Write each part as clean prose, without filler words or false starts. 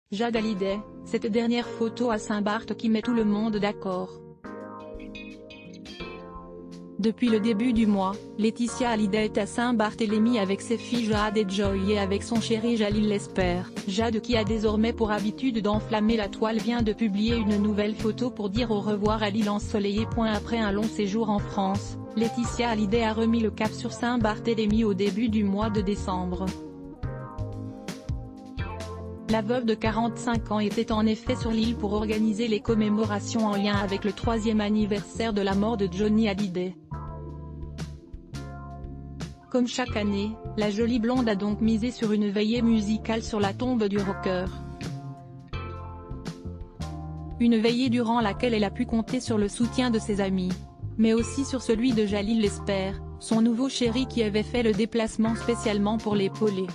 Jade Hallyday, cette dernière photo à Saint-Barth qui met tout le monde d'accord. Depuis le début du mois, Laetitia Hallyday est à Saint-Barthélemy avec ses filles Jade et Joy et avec son chéri Jalil Lesper. Jade, qui a désormais pour habitude d'enflammer la toile, vient de publier une nouvelle photo pour dire au revoir à l'île ensoleillée. Après un long séjour en France, Laetitia Hallyday a remis le cap sur Saint-Barthélemy au début du mois de décembre. La veuve de 45 ans était en effet sur l'île pour organiser les commémorations en lien avec le 3e anniversaire de la mort de Johnny Hallyday. Comme chaque année, la jolie blonde a donc misé sur une veillée musicale sur la tombe du rocker. Une veillée durant laquelle elle a pu compter sur le soutien de ses amis, mais aussi sur celui de Jalil Lesper, son nouveau chéri qui avait fait le déplacement spécialement pour l'épauler.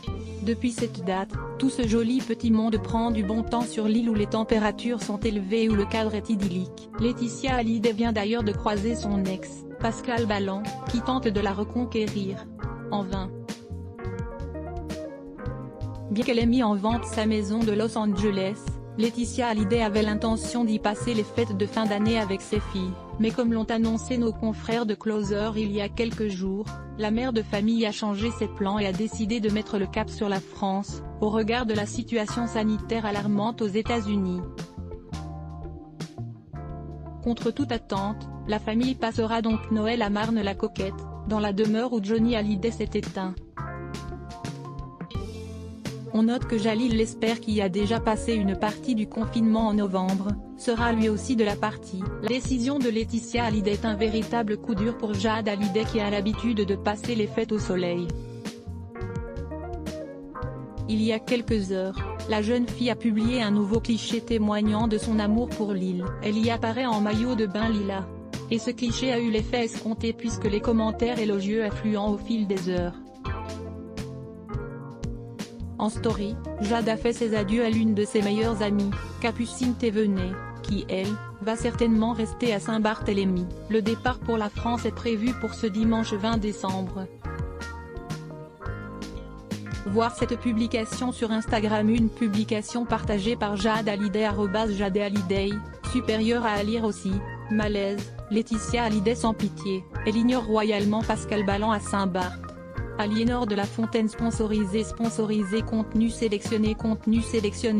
Depuis cette date, tout ce joli petit monde prend du bon temps sur l'île où les températures sont élevées et où le cadre est idyllique. Laetitia Hallyday vient d'ailleurs de croiser son ex, Pascal Ballan, qui tente de la reconquérir. En vain. Bien qu'elle ait mis en vente sa maison de Los Angeles, Laetitia Hallyday avait l'intention d'y passer les fêtes de fin d'année avec ses filles, mais comme l'ont annoncé nos confrères de Closer il y a quelques jours, la mère de famille a changé ses plans et a décidé de mettre le cap sur la France, au regard de la situation sanitaire alarmante aux États-Unis. Contre toute attente, la famille passera donc Noël à Marne-la-Coquette, dans la demeure où Johnny Hallyday s'est éteint. On note que Jalil Lesper, qui a déjà passé une partie du confinement en novembre, sera lui aussi de la partie. La décision de Laetitia Hallyday est un véritable coup dur pour Jade Hallyday, qui a l'habitude de passer les fêtes au soleil. Il y a quelques heures, la jeune fille a publié un nouveau cliché témoignant de son amour pour l'île. Elle y apparaît en maillot de bain lilas. Et ce cliché a eu l'effet escompté puisque les commentaires élogieux affluent au fil des heures. En story, Jade a fait ses adieux à l'une de ses meilleures amies, Capucine Thévenet, qui elle, va certainement rester à Saint-Barthélemy. Le départ pour la France est prévu pour ce dimanche 20 décembre. Voir cette publication sur Instagram, une publication partagée par Jade Hallyday @Jade Hallyday, supérieure à lire aussi, malaise, Laetitia Hallyday sans pitié, elle ignore royalement Pascal Ballan à Saint-Barth. Aliénor de la Fontaine sponsorisé contenu sélectionné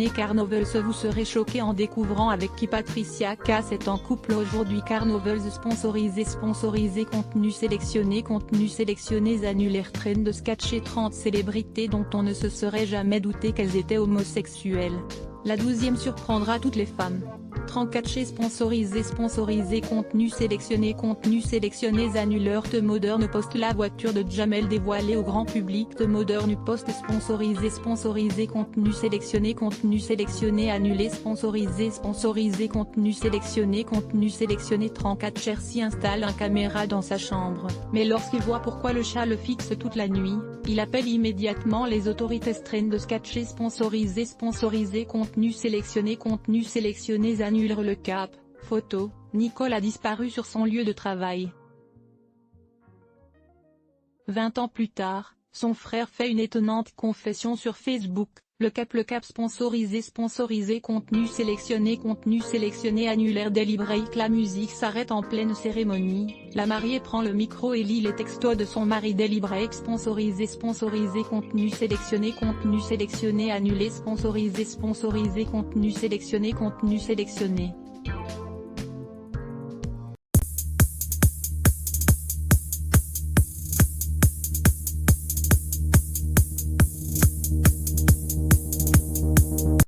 Carnovels. Vous serez choqué en découvrant avec qui Patricia Cass est en couple aujourd'hui. Carnovels sponsorisé contenu sélectionné annulaire trend sketché 30 célébrités dont on ne se serait jamais douté qu'elles étaient homosexuelles. La 12e surprendra toutes les femmes. 34 sponsorisé contenu sélectionné annuleur. The Modern Post. La voiture de Jamel dévoilée au grand public. The Modern Post sponsorisé contenu sélectionné annulé. Sponsorisé contenu sélectionné 34 Chersi installe une caméra dans sa chambre, mais lorsqu'il voit pourquoi le chat le fixe toute la nuit, il appelle immédiatement les autorités. Trend sketché sponsorisé contenu sélectionné annule le cap. Photo, Nicole a disparu sur son lieu de travail. 20 ans plus tard, son frère fait une étonnante confession sur Facebook. Le cap sponsorisé contenu sélectionné annulaire. Daily Break. La musique s'arrête en pleine cérémonie, la mariée prend le micro et lit les textos de son mari. Daily Break. Sponsorisé contenu sélectionné annulé. Sponsorisé contenu sélectionné